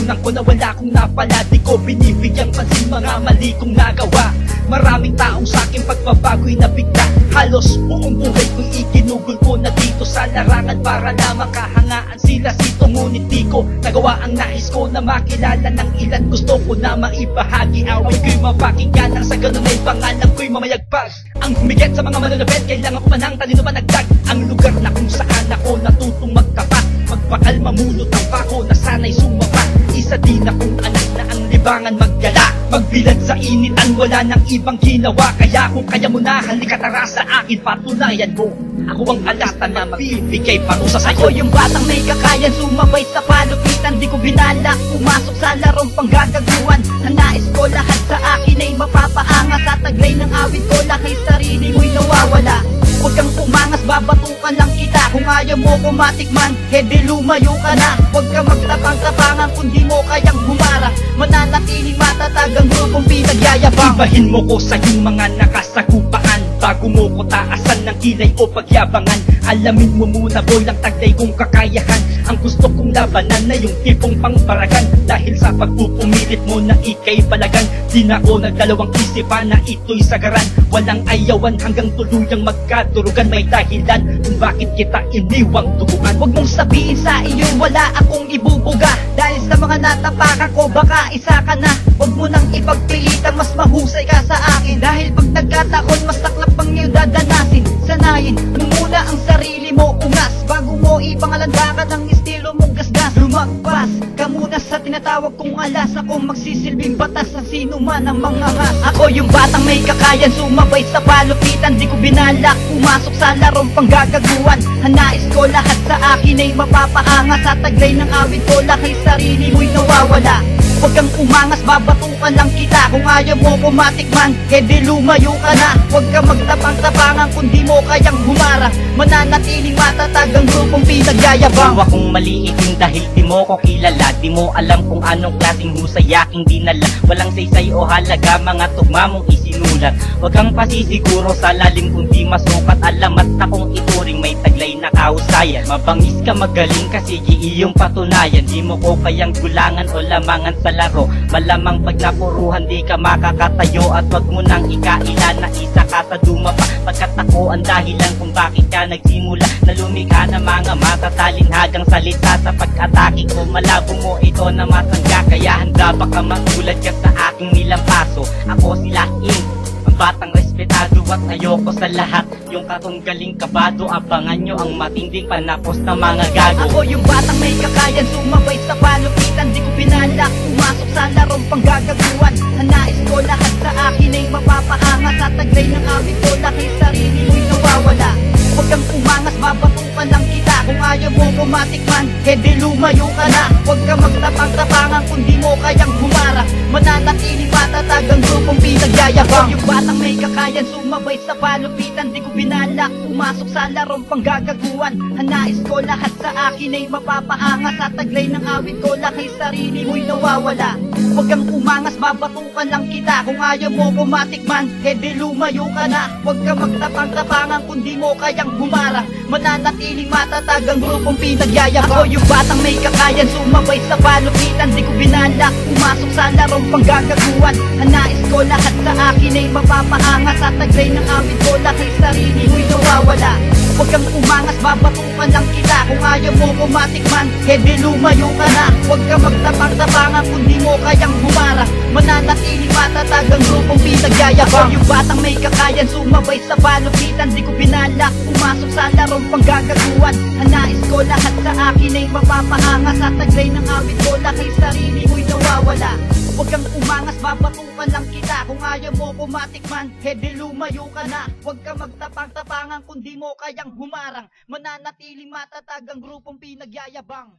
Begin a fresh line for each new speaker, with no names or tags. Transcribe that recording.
natutunan ko na wala kong napala. Di ko binibigyang pansin mga mali kong nagawa. Maraming taong sa'king pagbabago'y nabigla. Halos buong buhay ko'y iginugol ko na dito sa larangan para na makahangaan sila sito. Ngunit di ko nagawa ang nais ko na makilala ng ilan. Gusto ko na maibahagi, away ko'y mapakinggan. Nang sa ganun ay pangalan ko'y mamayagpag. Ang humigit sa mga mananapit, kailangan ko pa ng talino managdag. Ang lugar na kung saan ako natutong magkapat, magpakalma mulot ang pako na sana'y sumapa. Isa din akong anak na ang libangan maggala. Magbilad sa initan, wala nang ibang ginawa. Kaya kung kaya mo na, halika tara sa akin, patunayan mo ako ang alata na magbibigay parusa sa'yo. Ako yung batang may kakayan, sumabay sa palupitan. Di ko binalak pumasok sa larong panggagaguhan. Ang nais ko lahat sa akin ay mapapaangas. Sa taglay ng awit ko, lakay sarili mo'y nawawala. Huwag kang umangas, babatukan lang kita. Kung ayaw mo kumatikman, di lumayo ka na. Huwag kang magtapang-tapangan kung di mo kayang humara. Mananatiling matatag ang grupong pinagyayabang. Ibahin mo ko sa iyong mga nakasagupaan bago mo ko taasan ng kilay o pagyabangan. Alamin mo muna boy lang taglay kong kakayahan. Ang gusto kong labanan na yung tipong pangparagan. Dahil sa pagpupumilit mo na ikay balagan, di na ako nagdalawang isipan na ito'y sagaran. Walang ayawan hanggang tuluyang magkadurugan. May dahilan kung bakit kita iniwang duguan. Huwag mong sabihin sa iyo wala akong ibubuga. Dahil sa mga natapakan ko baka isa ka na. Huwag mo nang ipagpilitan, mas mahusay ka sa akin. Dahil pag nagkataon mas taklap pang iyo dadanasin. Sanayin mo muna ang sarili mo ungas bago mo ipangalandakan ang estilo mong gasgas. Lumagpas ka muna sa tinatawag kong alas. Ako magsisilbing batas sa sino man ang mga ngas. Ako yung batang may kakayan, sumabay sa palupitan. Di ko binalak pumasok sa larong panggagaguhan. Ang nais ko lahat sa akin ay mapapaangas. Sa taglay ng awit ko, lakay sarili mo'y nawawala. Huwag kang umangas, babatukan lang kita. Kung ayaw mo kumatikman, di lumayo ka na. Huwag kang magtapang-tapangan kung di mo kayang humara. Mananatiling matatag ang grupong pinagyayabang. Gawa kong maliitin dahil di mo ko kilala. Di mo alam kung anong klaseng husay aking dinala. Walang saysay o halaga, mga tugma mong isinulat. Huwag kang pasisiguro sa lalim kung di masukat. Alamat akong ituring may taglay na kahusayan. Mabangis ka magaling kasi iyong patunayan. Di mo ko kayang gulangan o lamangan sa laro. Malamang pag napuruhan di ka makakatayo. At wag mo nang ikaila na isa ka sa dumapa. Pagkat ako ang dahilan kung bakit ka nagsimula na lumikha ng mga matatalinhagang salita. Sa pag-atake ko malabo mo ito na matangga. Kaya handa ba ka magulat ka sa aking nilampaso? Ako sila ang batang respetado at ayoko sa lahat. Yung katunggaling kabado, abangan nyo ang matinding panapos ng mga gago. Ako yung batang may kakayan, sumabay sa palupitan. Di ko binalak pumasok sa larong panggagaguhan. Ang nais ko lahat sa akin ay mapapaangas. Sa taglay ng awit ko, lakay sarili mo'y nawawala. Huwag kang umangas, babatukan lang kita. Kung ayaw mo kumatikman, di lumayo ka na. Huwag kang magtapang-tapangan kung di mo kayang humara. Mananatiling matatag ang grupong pinagyayabang. Yung batang may kakayan, sumabay sa palupitan. Di ko binalak pumasok sa larong panggagaguhan. Ang nais ko lahat sa akin ay mapapaangas. Sa taglay ng awit ko, lakay sarili mo'y nawawala. Huwag kang umangas, babatukan lang kita. Kung ayaw mo kumatikman, di lumayo ka na. Huwag kang magtapang-tapangan kung di mo kayang humara. Mananatiling matatag ang grupong pinagyayabang. Ako yung batang may kakayan, sumabay sa palupitan. Di ko binalak pumasok sa larong panggagaguhan. Ang nais ko lahat sa akin ay mapapaangas. Sa taglay ng awit ko, lakay sarili mo'y nawawala. Huwag kang umangas, babatukan lang kita. Kung ayaw mo kumatikman, di lumayo ka na. Huwag kang magtapang-tapangan kung di mo kayang humara. Mananatiling matatag ang grupong pinagyayabang. Ako yung batang may kakayan, sumabay sa palupitan. Di ko binalak pumasok sa larong panggagaguhan. Ang nais ko lahat sa akin ay mapapaangas. Sa taglay ng awit ko, lakay sarili mo'y nawawala. Huwag kang umangas, babatukan lang kita. Kung ayaw mo kumatikman, di lumayo ka na. Huwag kang magtapang-tapangan kung di mo kayang humarang. Mananatiling matatag ang grupong pinagyayabang.